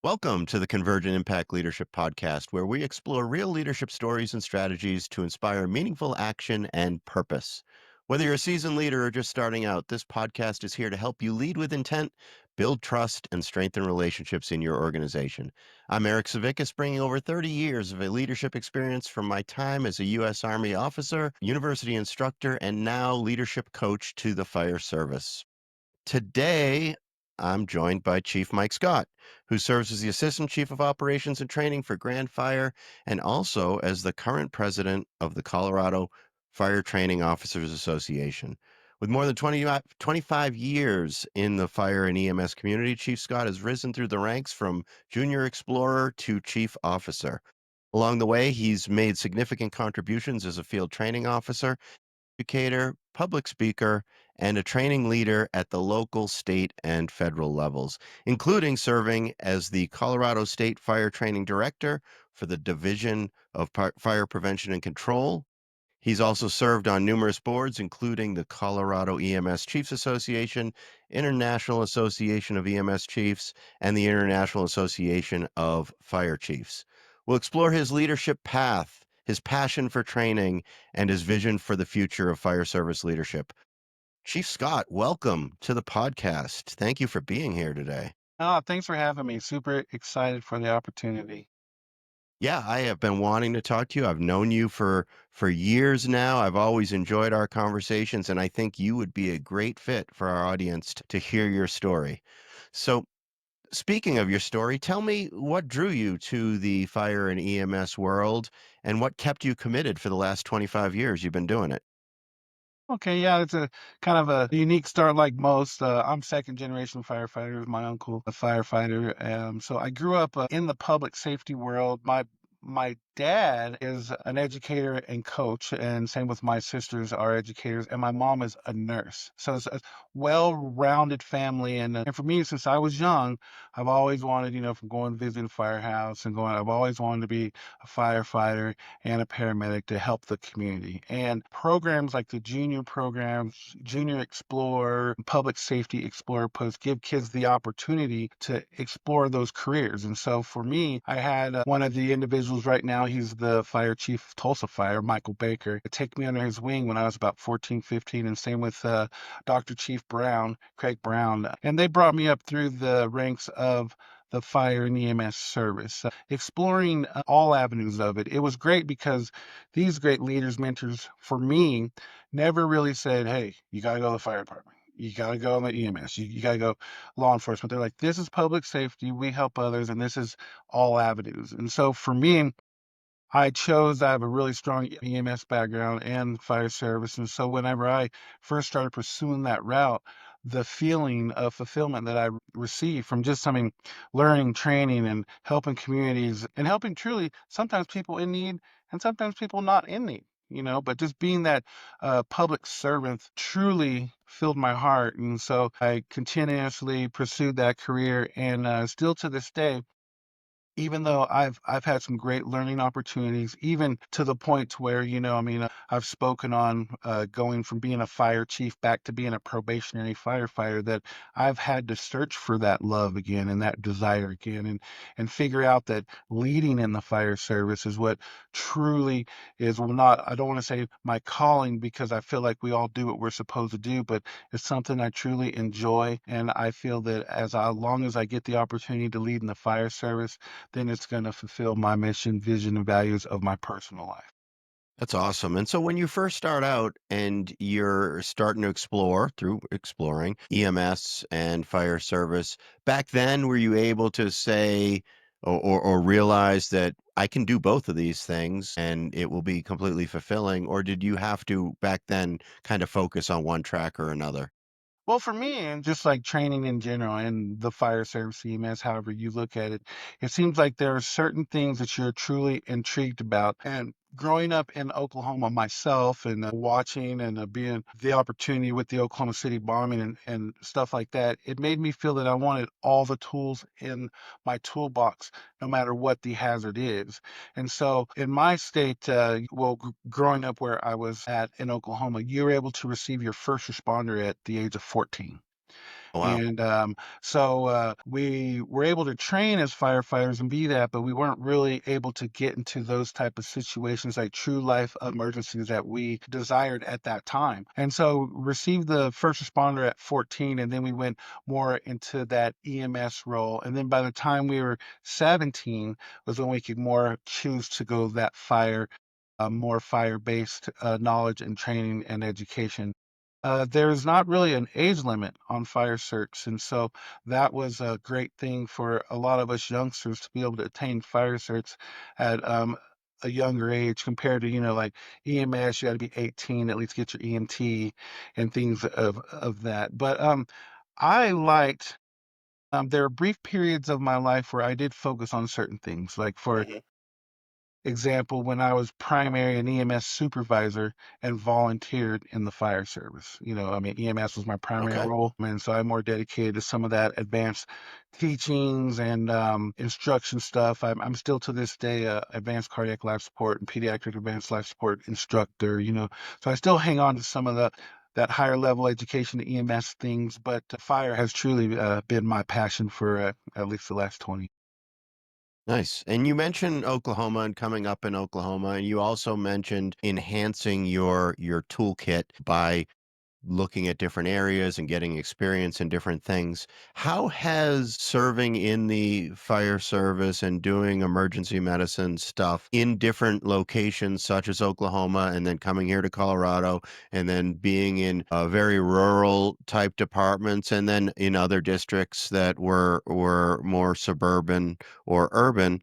Welcome to the Convergent Impact Leadership Podcast, where we explore real leadership stories and strategies to inspire meaningful action and purpose. Whether you're a seasoned leader or just starting out, this podcast is here to help you lead with intent, build trust, and strengthen relationships in your organization. I'm Eric Savickas, bringing over 30 years of a leadership experience from my time as a U.S. Army officer, university instructor, and now leadership coach to the fire service. Today, I'm joined by Chief Mike Scott, who serves as the Assistant Chief of Operations and Training for Grand Fire and also as the current president of the Colorado Fire Training Officers Association. With more than 25 years in the fire and EMS community, Chief Scott has risen through the ranks from junior explorer to chief officer. Along the way, he's made significant contributions as a field training officer, educator, public speaker, and a training leader at the local, state, and federal levels, including serving as the Colorado State Fire Training Director for the Division of Fire Prevention and Control. He's also served on numerous boards, including the Colorado EMS Chiefs Association, International Association of EMS Chiefs, and the International Association of Fire Chiefs. We'll explore his leadership path, his passion for training, and his vision for the future of fire service leadership. Chief Scott, welcome to the podcast. Thank you for being here today. Thanks for having me. Super excited for the opportunity. Yeah, I have been wanting to talk to you. I've known you for years now. I've always enjoyed our conversations, and I think you would be a great fit for our audience to hear your story. So, speaking of your story, tell me what drew you to the fire and EMS world and what kept you committed for the last 25 years you've been doing it. Okay, yeah, it's a kind of a unique start like most. I'm second generation firefighter. My uncle, a firefighter. So I grew up in the public safety world. My dad is an educator and coach, and same with my sisters are educators, and my mom is a nurse. So it's a well-rounded family. And for me, since I was young, I've always wanted, from going to visit a firehouse and going, I've always wanted to be a firefighter and a paramedic to help the community. And programs like the junior programs, Junior Explorer, Public Safety Explorer Post give kids the opportunity to explore those careers. And so for me, I had one of the individuals right now, he's the fire chief of Tulsa Fire, Michael Baker, take me under his wing when I was about 14, 15, and same with Dr. Chief Brown, Craig Brown. And they brought me up through the ranks of the fire and EMS service, exploring all avenues of it. It was great because these great leaders, mentors for me, never really said, hey, you got to go to the fire department. You got to go on the EMS. You got to go law enforcement. They're like, this is public safety. We help others, and this is all avenues. And so for me, I have a really strong EMS background and fire service, and so whenever I first started pursuing that route, the feeling of fulfillment that I received from just, learning, training, and helping communities and helping truly sometimes people in need and sometimes people not in need, but just being that public servant truly filled my heart, and so I continuously pursued that career, and still to this day, even though I've had some great learning opportunities, even to the point to where, I've spoken on going from being a fire chief back to being a probationary firefighter, that I've had to search for that love again and that desire again, and figure out that leading in the fire service is what truly is, well, not, I don't want to say my calling, because I feel like we all do what we're supposed to do, but it's something I truly enjoy. And I feel that long as I get the opportunity to lead in the fire service, then it's going to fulfill my mission, vision, and values of my personal life. That's awesome. And so when you first start out and you're starting to explore through exploring EMS and fire service, back then, were you able to say or realize that I can do both of these things and it will be completely fulfilling? Or did you have to back then kind of focus on one track or another? Well, for me, and just like training in general and the fire service, EMS, however you look at it, it seems like there are certain things that you're truly intrigued about. And growing up in Oklahoma myself and watching and being the opportunity with the Oklahoma City bombing and stuff like that, it made me feel that I wanted all the tools in my toolbox, no matter what the hazard is. And so in my state, growing up where I was at in Oklahoma, you were able to receive your first responder at the age of 14. Oh, wow. And we were able to train as firefighters and be that, but we weren't really able to get into those type of situations like true life emergencies that we desired at that time. And so received the first responder at 14, and then we went more into that EMS role. And then by the time we were 17 was when we could more choose to go that more fire-based knowledge and training and education. There's not really an age limit on fire certs, and so that was a great thing for a lot of us youngsters to be able to attain fire certs at a younger age compared to, like EMS, you got to be 18 at least get your EMT and things of that. But I liked there are brief periods of my life where I did focus on certain things, like for Mhm. example, when I was primary and EMS supervisor and volunteered in the fire service. I mean, EMS was my primary Okay. role, and so I'm more dedicated to some of that advanced teachings and instruction stuff. I'm still to this day a advanced cardiac life support and pediatric advanced life support instructor. So I still hang on to some of that higher level education, the EMS things, but fire has truly been my passion for at least the last 20. Nice. And you mentioned Oklahoma and coming up in Oklahoma, and you also mentioned enhancing your toolkit by looking at different areas and getting experience in different things. How has serving in the fire service and doing emergency medicine stuff in different locations, such as Oklahoma, and then coming here to Colorado, and then being in very rural type departments, and then in other districts that were more suburban or urban,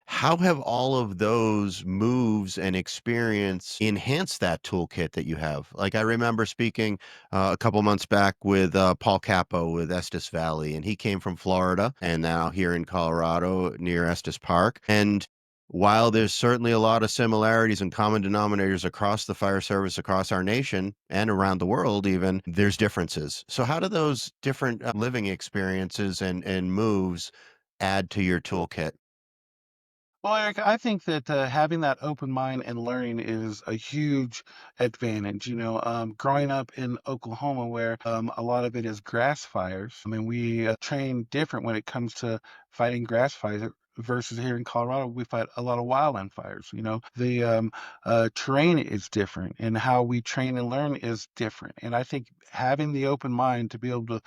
how have all of those moves and experience enhanced that toolkit that you have? Like, I remember speaking a couple months back with Paul Capo with Estes Valley, and he came from Florida and now here in Colorado near Estes Park. And while there's certainly a lot of similarities and common denominators across the fire service, across our nation and around the world, even, there's differences. So, how do those different living experiences and moves add to your toolkit? Well, Eric, I think that having that open mind and learning is a huge advantage. Growing up in Oklahoma, where a lot of it is grass fires, I mean, we train different when it comes to fighting grass fires versus here in Colorado, we fight a lot of wildland fires. The terrain is different, and how we train and learn is different. And I think having the open mind to be able to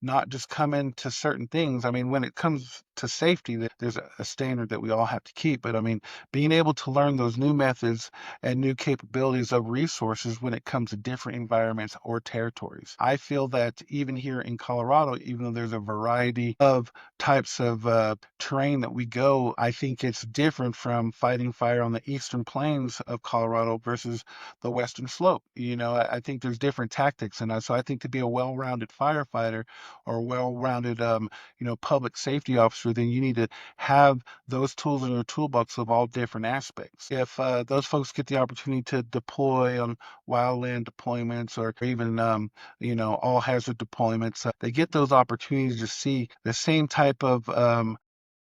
not just come into certain things. I mean, when it comes to safety, there's a standard that we all have to keep. But I mean, being able to learn those new methods and new capabilities of resources when it comes to different environments or territories. I feel that even here in Colorado, even though there's a variety of types of terrain that we go, I think it's different from fighting fire on the eastern plains of Colorado versus the western slope. I think there's different tactics, and so I think to be a well-rounded firefighter or a well-rounded, public safety officer, then you need to have those tools in your toolbox of all different aspects. If those folks get the opportunity to deploy on wildland deployments or even, all hazard deployments, they get those opportunities to see the same type of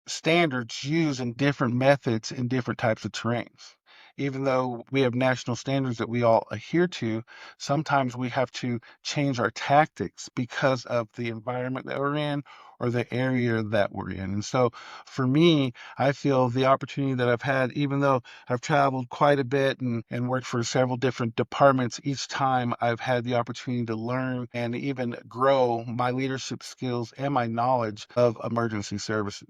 standards used in different methods in different types of terrains. Even though we have national standards that we all adhere to, sometimes we have to change our tactics because of the environment that we're in or the area that we're in. And so for me, I feel the opportunity that I've had, even though I've traveled quite a bit and worked for several different departments, each time I've had the opportunity to learn and even grow my leadership skills and my knowledge of emergency services.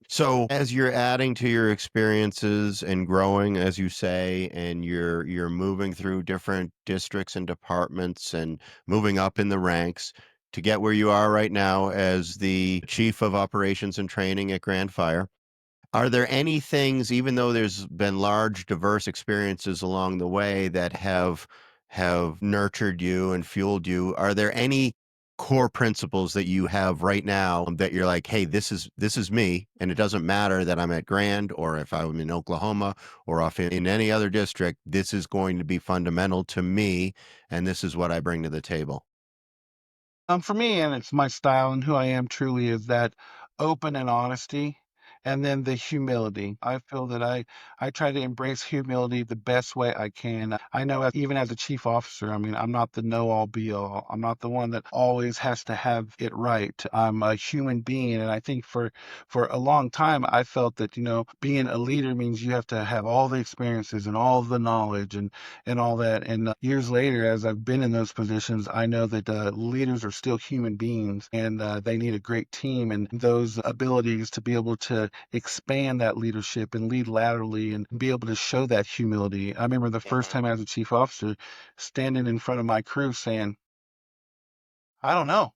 So, as you're adding to your experiences and growing, as you say, and you're moving through different districts and departments and moving up in the ranks to get where you are right now as the chief of operations and training at Grand Fire, are there any things, even though there's been large, diverse experiences along the way that have nurtured you and fueled you, are there any core principles that you have right now that you're like, "Hey, this is me, and it doesn't matter that I'm at Grand or if I'm in Oklahoma or off in any other district, this is going to be fundamental to me, and this is what I bring to the table." For me, and it's my style and who I am truly, is that open and honesty. and then the humility. I feel that I try to embrace humility the best way I can. I know even as a chief officer, I mean, I'm not the know all be all. I'm not the one that always has to have it right. I'm a human being, and I think for a long time I felt that, being a leader means you have to have all the experiences and all the knowledge and all that. And years later, as I've been in those positions, I know that leaders are still human beings, and they need a great team and those abilities to be able to expand that leadership and lead laterally and be able to show that humility. I remember the first Mhm. time as a chief officer standing in front of my crew saying, I don't know.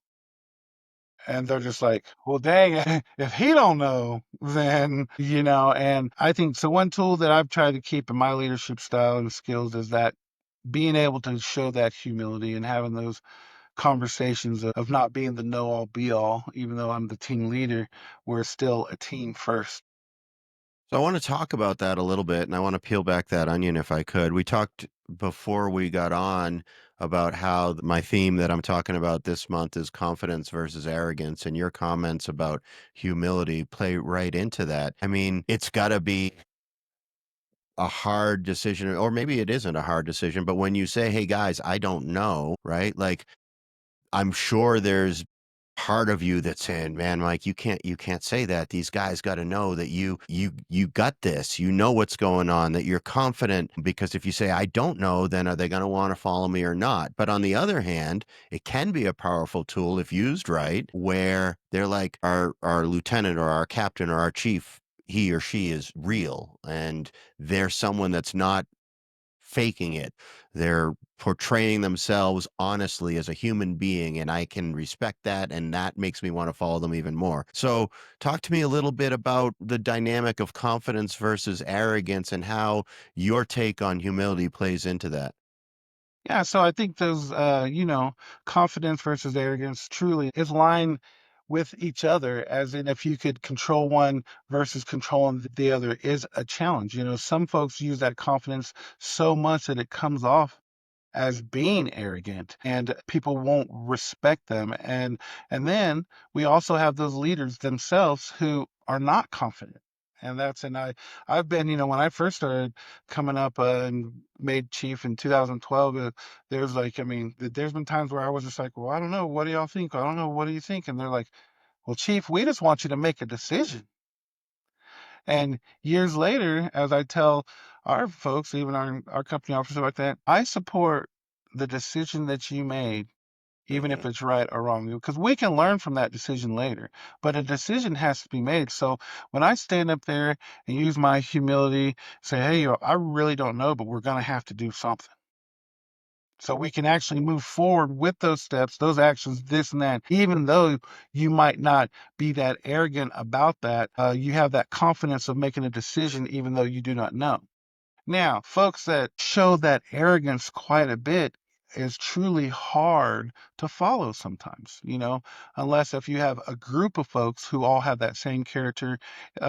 And they're just like, well, dang, if he don't know, then, and I think so. One tool that I've tried to keep in my leadership style and skills is that being able to show that humility and having those conversations of not being the know all be all, even though I'm the team leader, we're still a team first. So I want to talk about that a little bit, and I want to peel back that onion if I could. We talked before we got on about how my theme that I'm talking about this month is confidence versus arrogance, and your comments about humility play right into that. I mean, it's got to be a hard decision, or maybe it isn't a hard decision, but when you say, "Hey guys, I don't know," right? Like, I'm sure there's part of you that's saying, "Man, Mike, you can't say that. These guys got to know that you got this. You know what's going on, that you're confident because if you say I don't know, then are they going to want to follow me or not?" But on the other hand, it can be a powerful tool if used right, where they're like our lieutenant or our captain or our chief, he or she is real and they're someone that's not faking it. They're portraying themselves honestly as a human being, and I can respect that, and that makes me want to follow them even more. So, talk to me a little bit about the dynamic of confidence versus arrogance and how your take on humility plays into that. Yeah, so I think those, confidence versus arrogance truly is line with each other, as in if you could control one versus controlling the other is a challenge. Some folks use that confidence so much that it comes off as being arrogant and people won't respect them. And then we also have those leaders themselves who are not confident. I've been, when I first started coming up and made chief in 2012, there's like, I mean, there's been times where I was just like, well, I don't know, what do y'all think? I don't know, what do you think? And they're like, well, chief, we just want you to make a decision. And years later, as I tell our folks, even our company officers like that, I support the decision that you made, even if Mhm. it's right or wrong, because we can learn from that decision later. But a decision has to be made. So when I stand up there and use my humility, say, hey, I really don't know, but we're going to have to do something. So we can actually move forward with those steps, those actions, this and that. Even though you might not be that arrogant about that, you have that confidence of making a decision, even though you do not know. Now, folks that show that arrogance quite a bit is truly hard to follow sometimes, unless if you have a group of folks who all have that same character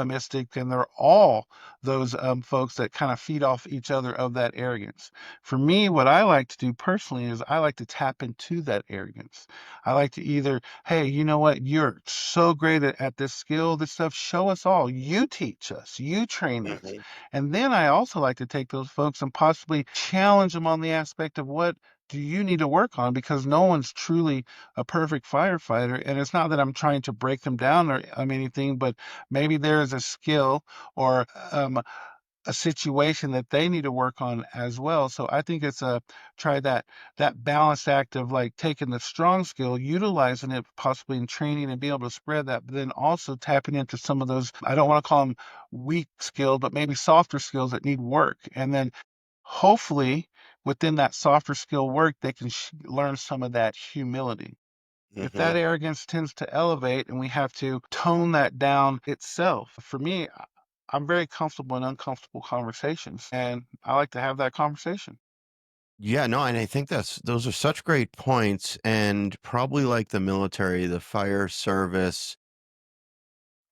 mystic and they're all those folks that kind of feed off each other of that arrogance. For me, what I like to do personally is I like to tap into that arrogance. I like to either, hey, you know what, you're so great at this skill, this stuff, show us all. You teach us, you train us. Mhm. And then I also like to take those folks and possibly challenge them on the aspect of what do you need to work on because no one's truly a perfect firefighter. And it's not that I'm trying to break them down or anything, but maybe there is a skill or a situation that they need to work on as well. So I think it's a try that balanced act of like taking the strong skill, utilizing it possibly in training and being able to spread that, but then also tapping into some of those, I don't want to call them weak skills, but maybe softer skills that need work. And then hopefully within that softer skill work, they can learn some of that humility. If that Mhm. arrogance tends to elevate and we have to tone that down itself, for me, I'm very comfortable in uncomfortable conversations, and I like to have that conversation. Yeah, no, and I think those are such great points, and probably like the military, the fire service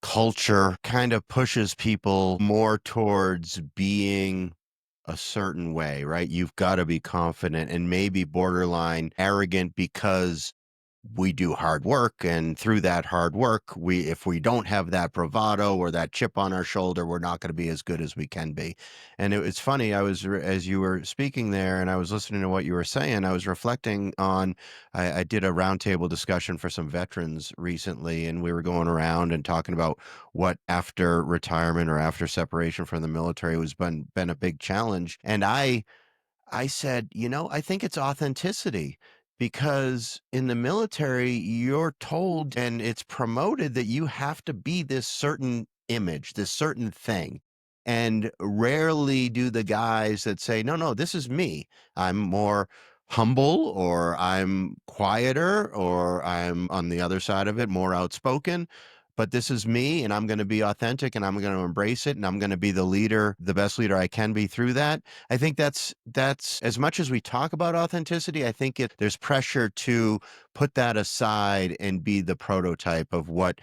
culture kind of pushes people more towards being a certain way, right? You've got to be confident and maybe borderline arrogant because we do hard work, and through that hard work, if we don't have that bravado or that chip on our shoulder, we're not going to be as good as we can be. And it's funny, as you were speaking there and I was listening to what you were saying, I was reflecting on, I did a roundtable discussion for some veterans recently, and we were going around and talking about what after retirement or after separation from the military was been a big challenge. And I said, I think it's authenticity, because in the military, you're told and it's promoted that you have to be this certain image, this certain thing. And rarely do the guys that say, no, no, this is me. I'm more humble, or I'm quieter, or I'm on the other side of it, more outspoken. But this is me, and I'm going to be authentic, and I'm going to embrace it, and I'm going to be the leader, the best leader I can be through that. I think that's as much as we talk about authenticity, I think there's pressure to put that aside and be the prototype of what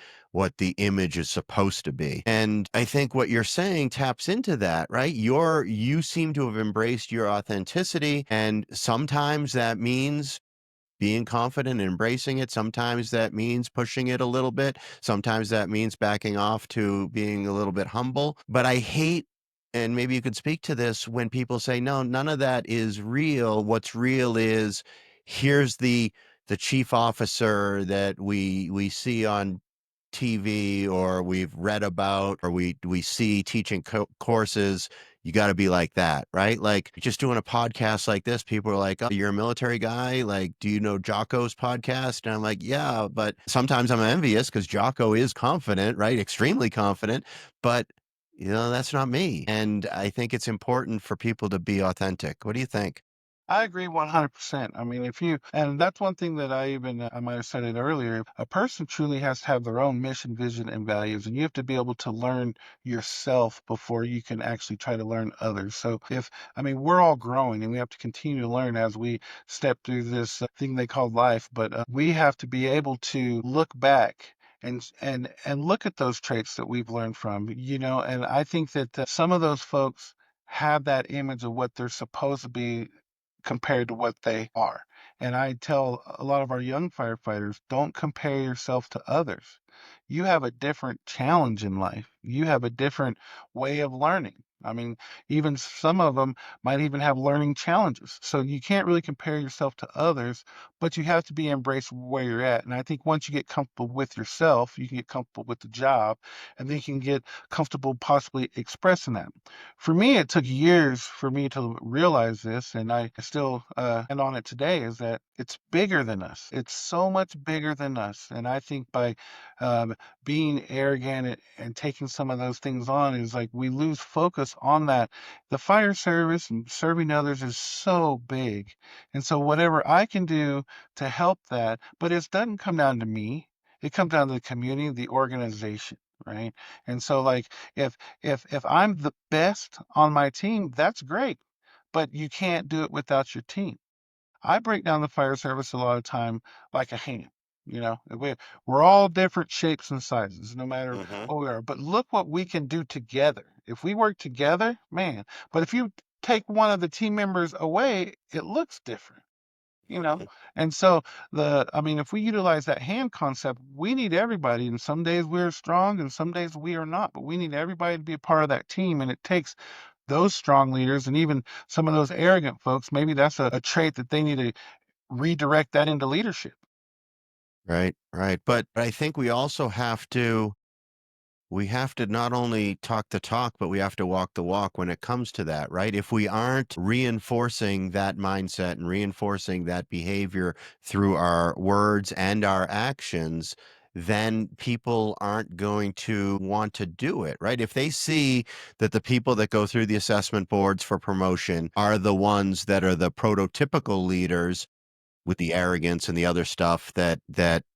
the image is supposed to be. And I think what you're saying taps into that, right? You seem to have embraced your authenticity, and sometimes that means being confident and embracing it. Sometimes that means pushing it a little bit. Sometimes that means backing off to being a little bit humble. But I hate, and maybe you could speak to this, when people say, no, none of that is real. What's real is, here's the chief officer that we see on TV, or we've read about, or we see teaching courses. You got to be like that, right? Like, just doing a podcast like this, people are like, "Oh, you're a military guy. Like, do you know Jocko's podcast?" And I'm like, "Yeah," but sometimes I'm envious because Jocko is confident, right? Extremely confident, but that's not me. And I think it's important for people to be authentic. What do you think? I agree 100%. I mean, and that's one thing that I might have said it earlier. A person truly has to have their own mission, vision, and values, and you have to be able to learn yourself before you can actually try to learn others. So, I mean, we're all growing and we have to continue to learn as we step through this thing they call life, but we have to be able to look back and look at those traits that we've learned from, and I think that some of those folks have that image of what they're supposed to be compared to what they are. And I tell a lot of our young firefighters, don't compare yourself to others. You have a different challenge in life. You have a different way of learning. I mean, even some of them might even have learning challenges. So you can't really compare yourself to others, but you have to be embraced where you're at. And I think once you get comfortable with yourself, you can get comfortable with the job, and then you can get comfortable possibly expressing that. For me, it took years for me to realize this, and I still stand on it today, is that it's bigger than us. It's so much bigger than us. And I think by um, being arrogant and taking some of those things on is like we lose focus on that. The fire service and serving others is so big. And so whatever I can do to help that, but it doesn't come down to me. It comes down to the community, the organization, right? And so like if I'm the best on my team, that's great, but you can't do it without your team. I break down the fire service a lot of time like a hand. We're all different shapes and sizes, no matter Hmm. what we are. But look what we can do together. If we work together, man. But if you take one of the team members away, it looks different you know and so I mean, if we utilize that hand concept, we need everybody, and some days we're strong and some days we are not, but we need everybody to be a part of that team, and it takes those strong leaders, and even some of those arrogant folks, maybe that's a trait that they need to redirect that into leadership. Right, right. But I think we have to not only talk the talk, but we have to walk the walk when it comes to that, right? If we aren't reinforcing that mindset and reinforcing that behavior through our words and our actions, then people aren't going to want to do it, right? If they see that the people that go through the assessment boards for promotion are the ones that are the prototypical leaders, with the arrogance and the other stuff that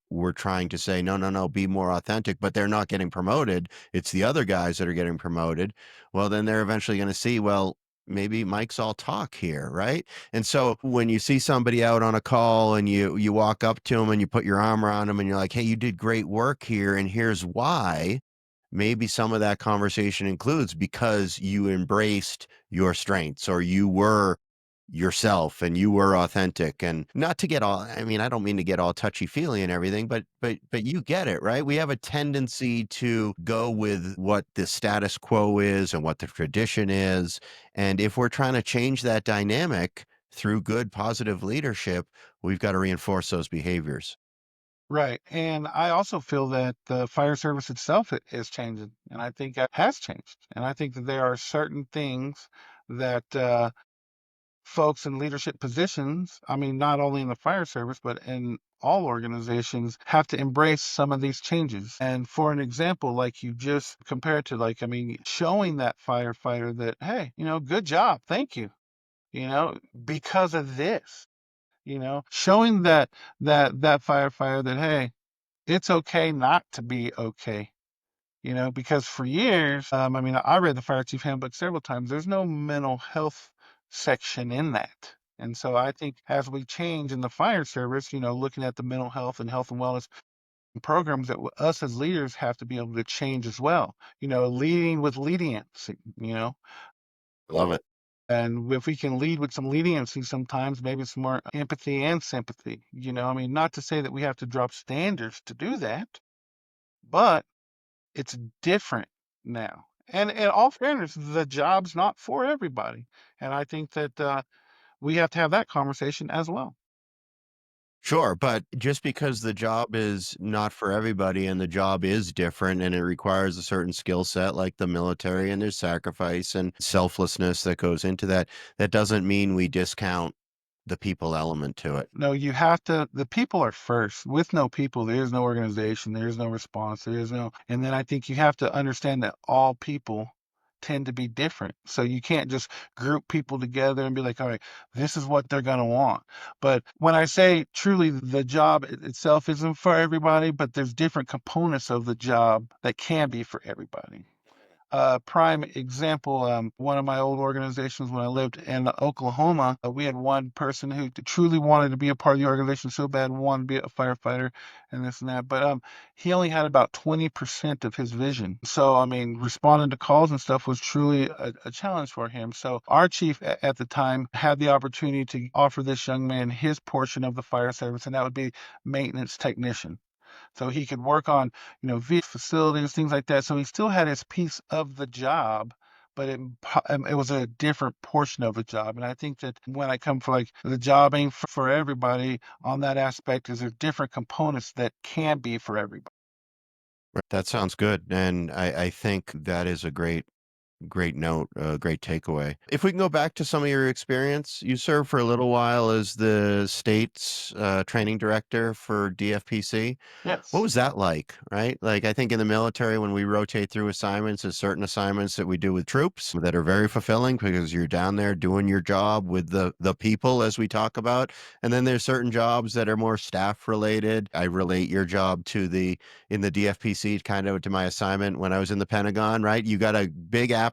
we're trying to say, no, no, no, be more authentic, but they're not getting promoted. It's the other guys that are getting promoted. Well, then they're eventually going to see, well, maybe Mike's all talk here, right? And so when you see somebody out on a call and you walk up to them and you put your arm around them and you're like, hey, you did great work here, and here's why. Maybe some of that conversation includes because you embraced your strengths, or you were yourself and you were authentic, and not to get all, I mean, I don't mean to get all touchy-feely and everything, but you get it, right? We have a tendency to go with what the status quo is and what the tradition is, and if we're trying to change that dynamic through good positive leadership, we've got to reinforce those behaviors. Right. And I also feel that the fire service itself is changing, and I think that has changed. And I think that there are certain things that folks in leadership positions, I mean, not only in the fire service, but in all organizations, have to embrace some of these changes. And for an example, like you just compared to, like, I mean, showing that firefighter that, hey, good job, thank you, because of this, showing that firefighter that, hey, it's okay not to be okay. Because for years, I mean, I read the fire chief handbook several times. There's no mental health section in that. And so I think as we change in the fire service, looking at the mental health and wellness programs that us as leaders have to be able to change as well, leading with leniency, Love it. and if we can lead with some leniency sometimes, maybe some more empathy and sympathy, I mean, not to say that we have to drop standards to do that, but it's different now. And in all fairness, the job's not for everybody. And I think that we have to have that conversation as well. Sure, but just because the job is not for everybody and the job is different and it requires a certain skill set like the military, and there's sacrifice and selflessness that goes into that, that doesn't mean we discount the people element to it. No, you have to, the people are first. With no people, there is no organization, there is no response, there is no, and then I think you have to understand that all people tend to be different. So you can't just group people together and be like, all right, this is what they're going to want. But when I say truly the job itself isn't for everybody, but there's different components of the job that can be for everybody. Prime example, one of my old organizations when I lived in Oklahoma, we had one person who truly wanted to be a part of the organization so bad, wanted to be a firefighter and this and that. But he only had about 20% of his vision. So, I mean, responding to calls and stuff was truly a challenge for him. So, our chief at the time had the opportunity to offer this young man his portion of the fire service, and that would be maintenance technician, so he could work on, facilities, things like that. So he still had his piece of the job, but it was a different portion of the job. And I think that when I come for like the job ain't for everybody on that aspect, is there different components that can be for everybody. Right. That sounds good. And I think that is a great note, a great takeaway. If we can go back to some of your experience, you served for a little while as the state's training director for DFPC. What Yes, was that like, right? Like, I think in the military, when we rotate through assignments, there's certain assignments that we do with troops that are very fulfilling because you're down there doing your job with the people, as we talk about. And then there's certain jobs that are more staff related. I relate your job to the in the DFPC kind of to my assignment when I was in the Pentagon, right? You got a big aperture.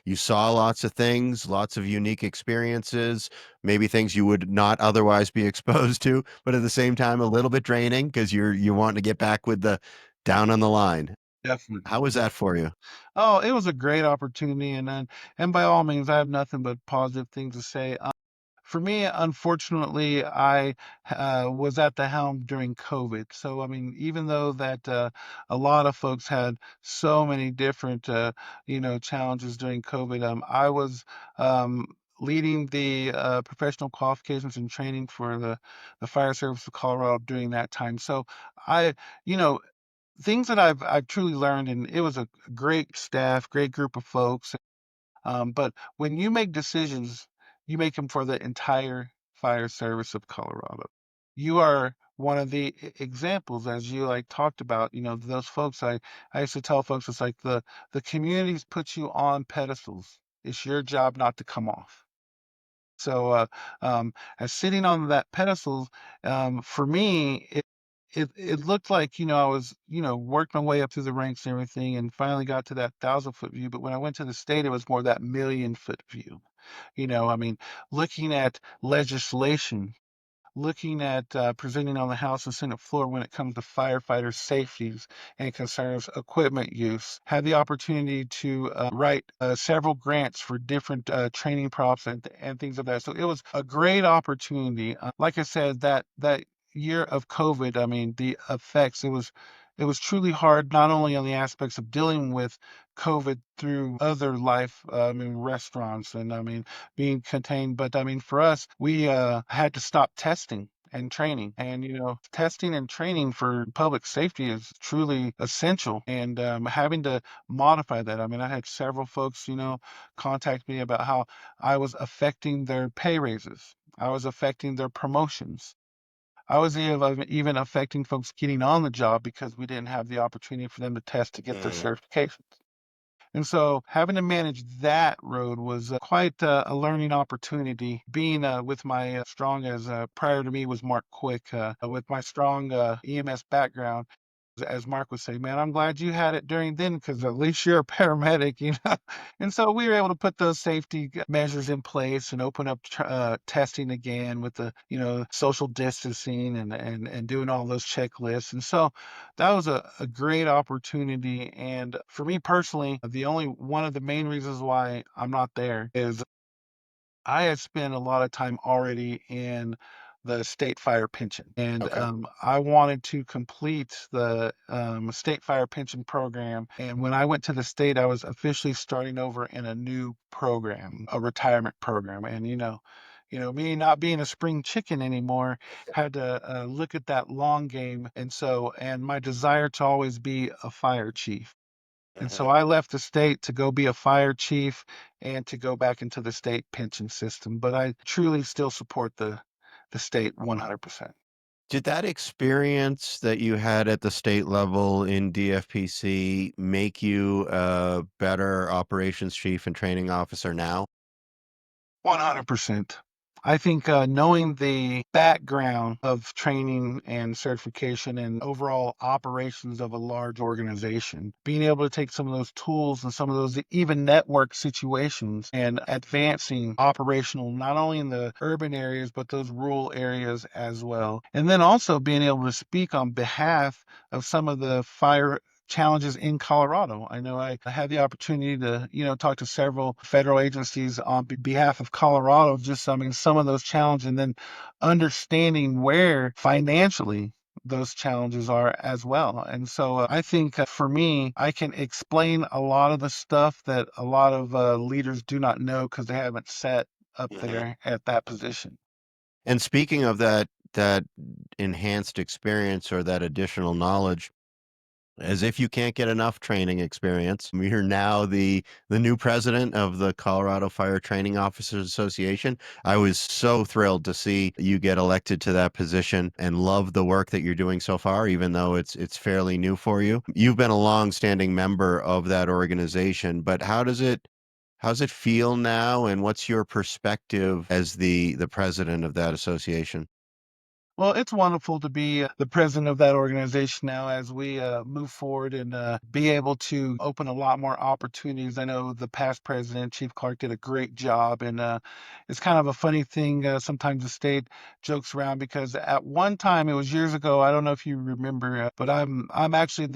You saw lots of things, lots of unique experiences, maybe things you would not otherwise be exposed to, but at the same time, a little bit draining because you're wanting to get back with the down on the line. definitely. How was that for you? Oh, it was a great opportunity, and by all means, I have nothing but positive things to say. For me, unfortunately, I was at the helm during COVID. So, I mean, even though that a lot of folks had so many different, challenges during COVID, I was um, leading the professional qualifications and training for the Fire Service of Colorado during that time. So, I, you know, things that I've truly learned, and it was a great staff, great group of folks, but when you make decisions, you make them for the entire fire service of Colorado. You are one of the examples, as you like talked about, those folks. I used to tell folks it's like the communities put you on pedestals. It's your job not to come off. So, as sitting on that pedestal, for me, it looked like, I was, worked my way up through the ranks and everything, and finally got to that 1,000-foot view. But when I went to the state, it was more that million-foot view. I mean, looking at legislation, looking at presenting on the House and Senate floor when it comes to firefighter safeties and concerns equipment use. Had the opportunity to write several grants for different training props and things of that. So it was a great opportunity. Like I said, that year of COVID, I mean, the effects, it was truly hard, not only on the aspects of dealing with COVID through other life, I mean, restaurants and I mean, being contained. But I mean, for us, we had to stop testing and training. And, testing and training for public safety is truly essential. And having to modify that. I mean, I had several folks, contact me about how I was affecting their pay raises. I was affecting their promotions. I was even affecting folks getting on the job because we didn't have the opportunity for them to test to get their Mhm. certifications. And so having to manage that road was quite a learning opportunity. Being with my strong, as prior to me was Mark Quick, with my strong EMS background, as Mark would say, man, I'm glad you had it during then because at least you're a paramedic, And so we were able to put those safety measures in place and open up testing again with the, social distancing and doing all those checklists. And so that was a great opportunity. And for me personally, the only one of the main reasons why I'm not there is I had spent a lot of time already in the state fire pension, and Okay. I wanted to complete the state fire pension program. And when I went to the state, I was officially starting over in a new program, a retirement program. And me not being a spring chicken anymore, had to look at that long game. And my desire to always be a fire chief. And so Mhm. I left the state to go be a fire chief and to go back into the state pension system, but I truly still support the state 100%. Did that experience that you had at the state level in DFPC make you a better operations chief and training officer now? 100%. I think knowing the background of training and certification and overall operations of a large organization, being able to take some of those tools and some of those even network situations and advancing operational, not only in the urban areas, but those rural areas as well. And then also being able to speak on behalf of some of the fire challenges in Colorado. I know I had the opportunity to, talk to several federal agencies on behalf of Colorado, just, I mean, some of those challenges, and then understanding where financially those challenges are as well. And so I think for me, I can explain a lot of the stuff that a lot of leaders do not know because they haven't sat up Mhm. there at that position. And speaking of that enhanced experience or that additional knowledge, as if you can't get enough training experience, you're now the new president of the Colorado Fire Training Officers Association. I was so thrilled to see you get elected to that position and love the work that you're doing so far, even though it's fairly new for you. You've been a long-standing member of that organization, but how's it feel now, and what's your perspective as the president of that association? Well, it's wonderful to be the president of that organization now as we move forward and be able to open a lot more opportunities. I know the past president, Chief Clark, did a great job, and it's kind of a funny thing. Sometimes the state jokes around because at one time, it was years ago. I don't know if you remember, but I'm actually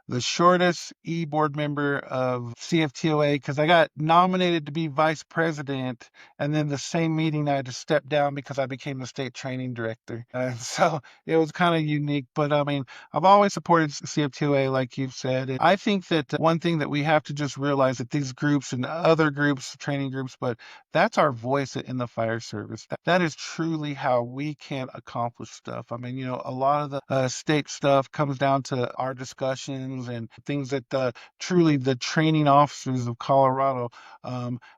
the shortest board member of CFTOA because I got nominated to be vice president, and then the same meeting I had to step down because I became the state training director. And so it was kind of unique, but I mean, I've always supported CFTOA, like you've said. And I think that one thing that we have to just realize that these groups and other groups, training groups, but that's our voice in the fire service. That is truly how we can accomplish stuff. I mean, a lot of the state stuff comes down to our discussions and things that truly the training officers of Colorado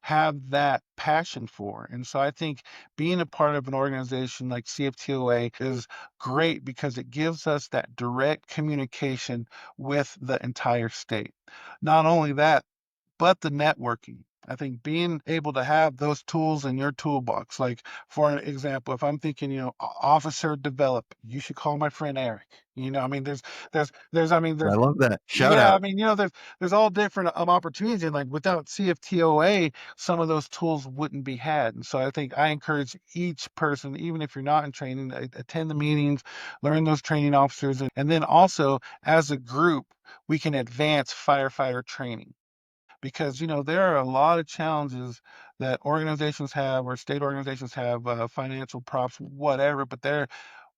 have that passion for. And so I think being a part of an organization like CFTOA is great because it gives us that direct communication with the entire state. Not only that, but the networking. I think being able to have those tools in your toolbox, like for an example, if I'm thinking, officer develop, you should call my friend Eric. I mean, I love that. Shout yeah, I out. mean, there's all different opportunities, and like without CFTOA, some of those tools wouldn't be had. And so I think I encourage each person, even if you're not in training, attend the meetings, learn those training officers, and then also as a group, we can advance firefighter training because there are a lot of challenges that organizations have or state organizations have, financial props, whatever, but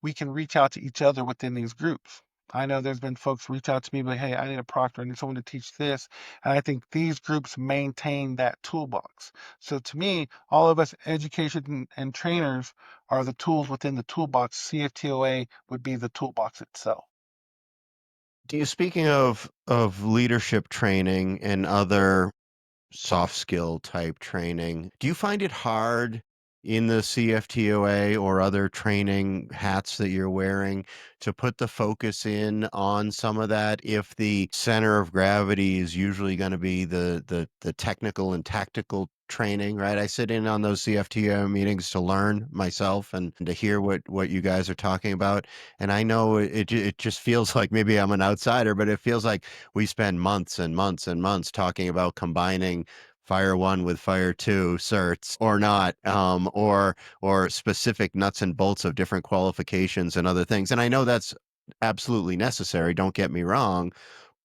we can reach out to each other within these groups. I know there's been folks reach out to me like, hey, I need a proctor, I need someone to teach this. And I think these groups maintain that toolbox. So to me, all of us education and trainers are the tools within the toolbox. CFTOA would be the toolbox itself. Do you, speaking of leadership training and other soft skill type training, do you find it hard in the CFTOA or other training hats that you're wearing to put the focus in on some of that if the center of gravity is usually going to be the technical and tactical training, right? I sit in on those CFTO meetings to learn myself and to hear what you guys are talking about. And I know it just feels like maybe I'm an outsider, but it feels like we spend months and months and months talking about combining Fire One with Fire Two certs or not, or specific nuts and bolts of different qualifications and other things. And I know that's absolutely necessary. Don't get me wrong,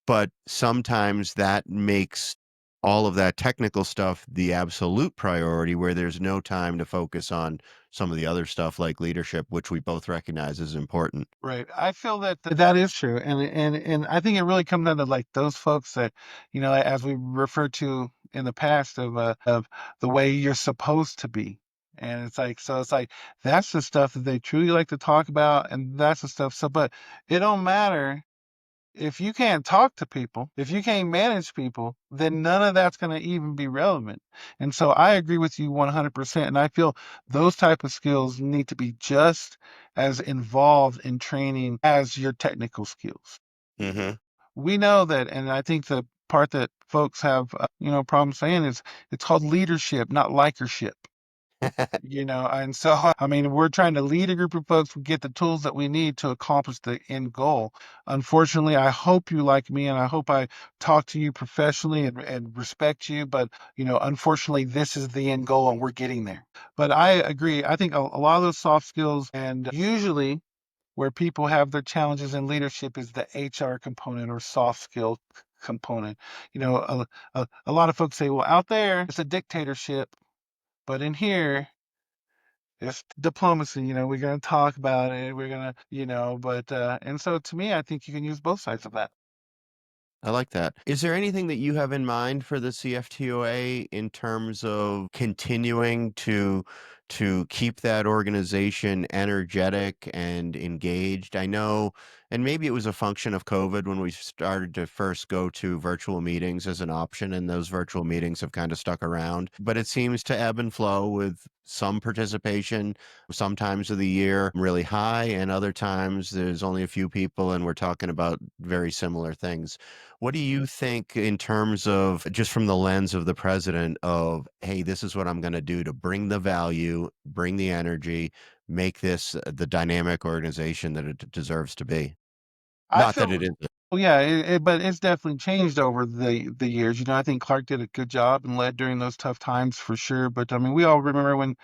but sometimes that makes all of that technical stuff the absolute priority, where there's no time to focus on some of the other stuff like leadership, which we both recognize is important. Right. I feel that that is true. And I think it really comes down to like those folks that, as we referred to in the past of the way you're supposed to be. And it's like that's the stuff that they truly like to talk about, and that's the stuff. So but it don't matter if you can't talk to people, if you can't manage people, then none of that's going to even be relevant. And so I agree with you 100%. And I feel those type of skills need to be just as involved in training as your technical skills. Hmm. We know that, and I think the part that folks have, problem saying is it's called leadership, not likership. And so, I mean, we're trying to lead a group of folks to get the tools that we need to accomplish the end goal. Unfortunately, I hope you like me and I hope I talk to you professionally and respect you. But, unfortunately, this is the end goal and we're getting there. But I agree. I think a lot of those soft skills, and usually where people have their challenges in leadership is the HR component or soft skill component. A lot of folks say, well, out there, it's a dictatorship. But in here, it's diplomacy. We're going to talk about it. We're going to, and so to me, I think you can use both sides of that. I like that. Is there anything that you have in mind for the CFTOA in terms of continuing to keep that organization energetic and engaged? I know, and maybe it was a function of COVID when we started to first go to virtual meetings as an option, and those virtual meetings have kind of stuck around. But it seems to ebb and flow with some participation, sometimes of the year really high, and other times there's only a few people, and we're talking about very similar things. What do you think in terms of just from the lens of the president of, hey, this is what I'm going to do to bring the value, bring the energy, make this the dynamic organization that it deserves to be? I Not that feel, it isn't. well, yeah, but it's definitely changed over the years. I think Clark did a good job and led during those tough times for sure. But I mean, we all remember when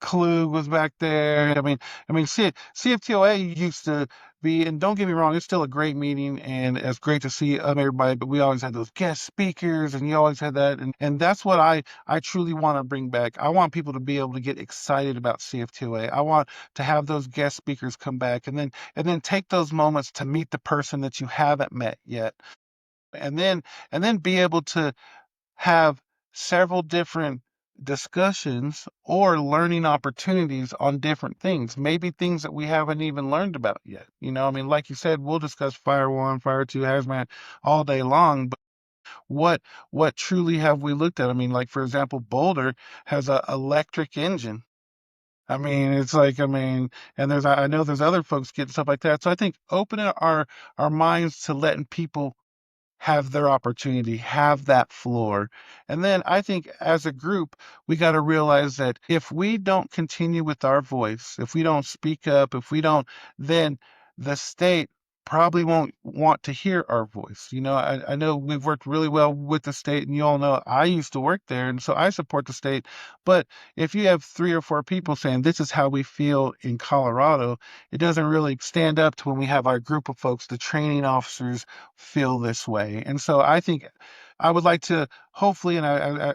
Klug was back there. I mean, CFTOA used to be, and don't get me wrong, it's still a great meeting, and it's great to see everybody. But we always had those guest speakers, and you always had that, and that's what I truly want to bring back. I want people to be able to get excited about CFTOA. I want to have those guest speakers come back, and then take those moments to meet the person that you haven't met yet, and then be able to have several different discussions or learning opportunities on different things, maybe things that we haven't even learned about yet. I mean, like you said, we'll discuss Fire One, Fire Two, Hazmat all day long, but what what truly have we looked at? I mean, like for example, Boulder has a electric engine. I mean, it's like, and I know there's other folks getting stuff like that. So I think opening our minds to letting people have their opportunity, have that floor. And then I think as a group, we got to realize that if we don't continue with our voice, if we don't speak up, if we don't, then the state probably won't want to hear our voice. I know we've worked really well with the state, and you all know I used to work there, and so I support the state. But if you have three or four people saying this is how we feel in Colorado, it doesn't really stand up to when we have our group of folks, the training officers, feel this way. And so I think I would like to hopefully, and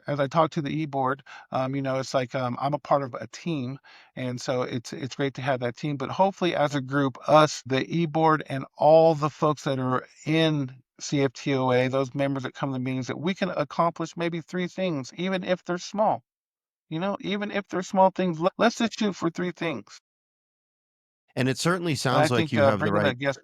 as I talk to the e-board, it's like I'm a part of a team, and so it's great to have that team. But hopefully, as a group, us, the e-board, and all the folks that are in CFTOA, those members that come to the meetings, that we can accomplish maybe three things, even if they're small. Even if they're small things, let's just shoot for three things. And it certainly And I sounds like think you have the bringing right. that guest,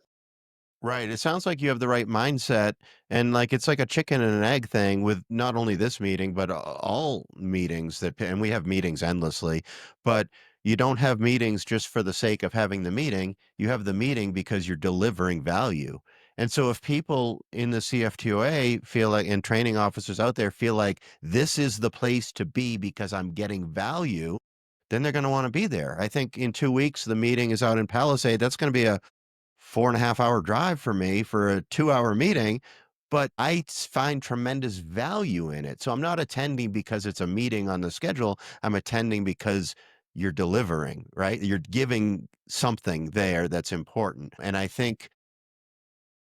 Right. It sounds like you have the right mindset, and like it's like a chicken and an egg thing with not only this meeting but all meetings and we have meetings endlessly, but you don't have meetings just for the sake of having the meeting. You have the meeting because you're delivering value. And so if people in the CFTOA feel like, and training officers out there feel like this is the place to be because I'm getting value, then they're going to want to be there. I think in 2 weeks the meeting is out in Palisade. That's going to be a 4.5 hour drive for me for a 2 hour meeting, but find tremendous value in it. So I'm not attending because it's a meeting on the schedule. I'm attending because you're delivering, right? You're giving something there that's important. And I think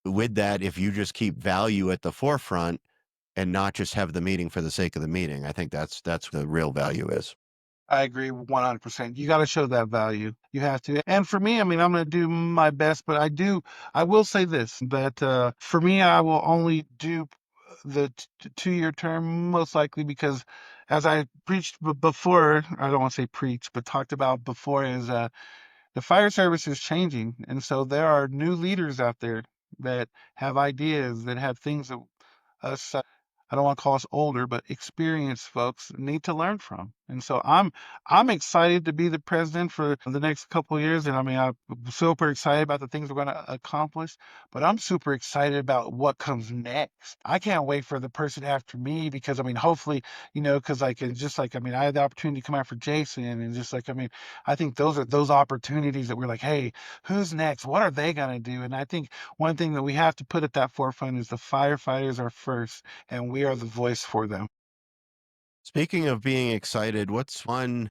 with that, if you just keep value at the forefront and not just have the meeting for the sake of the meeting, I think that's the real value is. I agree 100%. You got to show that value. You have to. And for me, I mean, I'm going to do my best, but I will say this, that for me, I will only do the 2-year term most likely because as I preached before, I don't want to say preach, but talked about before is the fire service is changing. And so there are new leaders out there that have ideas, that have things that us, I don't want to call us older, but experienced folks need to learn from. And so I'm excited to be the president for the next couple of years. And I mean, I'm super excited about the things we're going to accomplish, but I'm super excited about what comes next. I can't wait for the person after me because I mean, hopefully, because like it's just like I mean, I had the opportunity to come out for Jason, and just like I mean, I think those are those opportunities that we're like, hey, who's next? What are they going to do? And I think one thing that we have to put at that forefront is the firefighters are first, and we are the voice for them. Speaking of being excited, what's one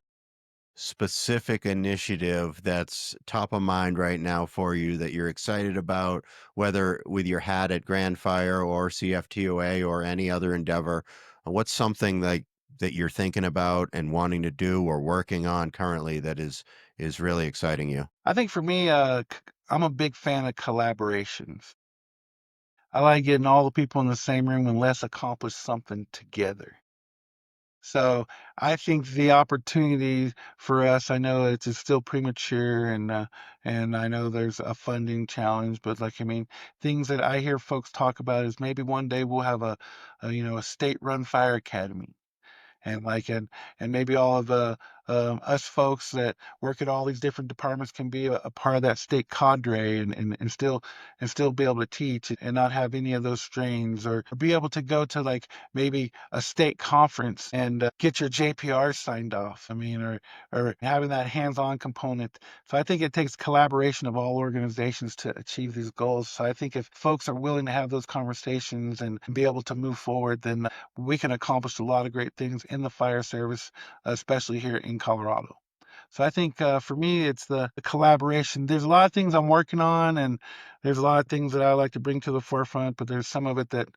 specific initiative that's top of mind right now for you that you're excited about, whether with your hat at Grand Fire or CFTOA or any other endeavor? What's something that you're thinking about and wanting to do or working on currently that is really exciting you? I think for me, I'm a big fan of collaborations. I like getting all the people in the same room and let's accomplish something together. So I think the opportunity for us, I know it's still premature, and I know there's a funding challenge, but like I mean, things that I hear folks talk about is maybe one day we'll have a state-run fire academy. And maybe all of the us folks that work at all these different departments can be a part of that state cadre, and still be able to teach and not have any of those strains, or be able to go to like maybe a state conference and get your JPR signed off. I mean, or having that hands-on component. So I think it takes collaboration of all organizations to achieve these goals. So I think if folks are willing to have those conversations and be able to move forward, then we can accomplish a lot of great things in the fire service, especially here in Colorado. So I think for me, it's the collaboration. There's a lot of things I'm working on, and there's a lot of things that I like to bring to the forefront, but there's some of it that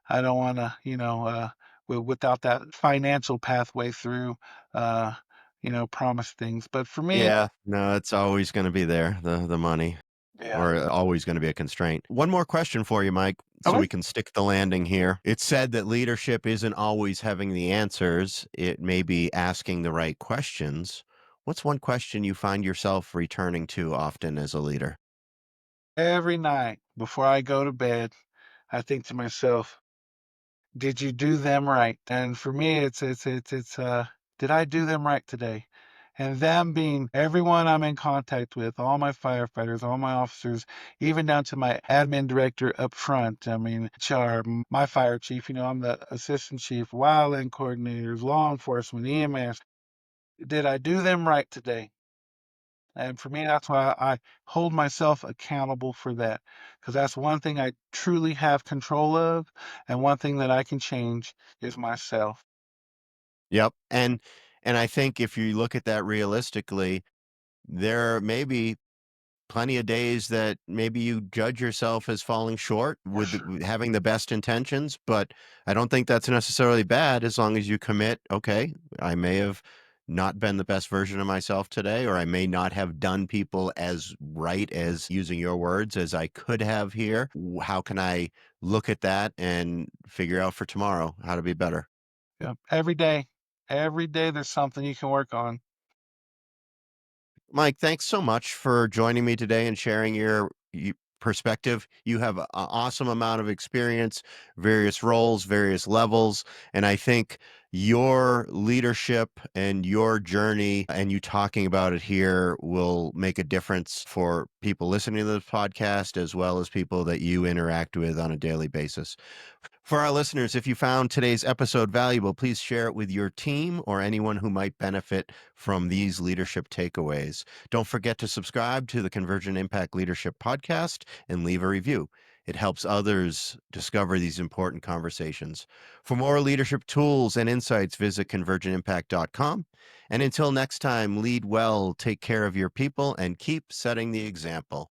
I don't want to, without that financial pathway through, uh, promise things. But for me, Yeah, no, it's always going to be there, the money, yeah. or always going to be a constraint. One more question for you, Mike, so Okay. we can stick the landing here. It's said that leadership isn't always having the answers, it may be asking the right questions. What's one question you find yourself returning to often as a leader? Every night before I go to bed, I think to myself, did you do them right? And for me, it's did I do them right today? And them being everyone I'm in contact with, all my firefighters, all my officers, even down to my admin director up front. I mean, HR, my fire chief, I'm the assistant chief, wildland coordinators, law enforcement, EMS. Did I do them right today? And for me, that's why I hold myself accountable for that, because that's one thing I truly have control of, and one thing that I can change is myself. Yep. And I think if you look at that realistically, there may be plenty of days that maybe you judge yourself as falling short For with sure. having the best intentions, but I don't think that's necessarily bad as long as you commit, okay, I may have not been the best version of myself today, or I may not have done people as right as using your words as I could have here. How can I look at that and figure out for tomorrow how to be better? Yeah. Every day there's something you can work on. Mike, thanks so much for joining me today and sharing your perspective. You have an awesome amount of experience, various roles, various levels, and I think your leadership and your journey and you talking about it here will make a difference for people listening to this podcast as well as people that you interact with on a daily basis. For our listeners, if you found today's episode valuable, please share it with your team or anyone who might benefit from these leadership takeaways. Don't forget to subscribe to the Convergent Impact Leadership Podcast and leave a review. It helps others discover these important conversations. For more leadership tools and insights, visit convergentimpact.com. And until next time, lead well, take care of your people, and keep setting the example.